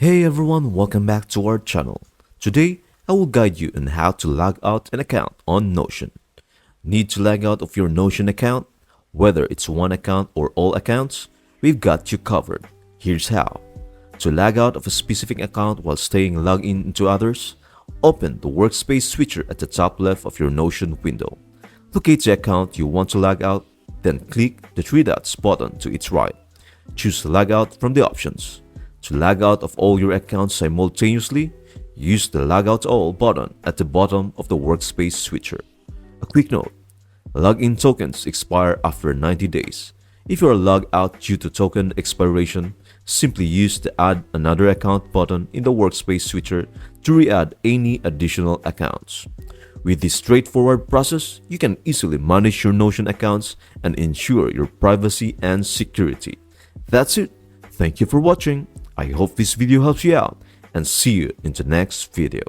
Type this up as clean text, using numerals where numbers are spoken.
Hey everyone, welcome back to our channel. Today, I will guide you on how to log out an account on Notion. Need to log out of your Notion account? Whether it's one account or all accounts, we've got you covered. Here's how. To log out of a specific account while staying logged in into others, open the workspace switcher at the top left of your Notion window. Locate the account you want to log out, then click the three dots button to its right. Choose log out from the options. To log out of all your accounts simultaneously, use the Logout All button at the bottom of the workspace switcher. A quick note, login tokens expire after 90 days. If you are logged out due to token expiration, simply use the Add Another Account button in the workspace switcher to re-add any additional accounts. With this straightforward process, you can easily manage your Notion accounts and ensure your privacy and security. That's it. Thank you for watching. I hope this video helps you out and see you in the next video.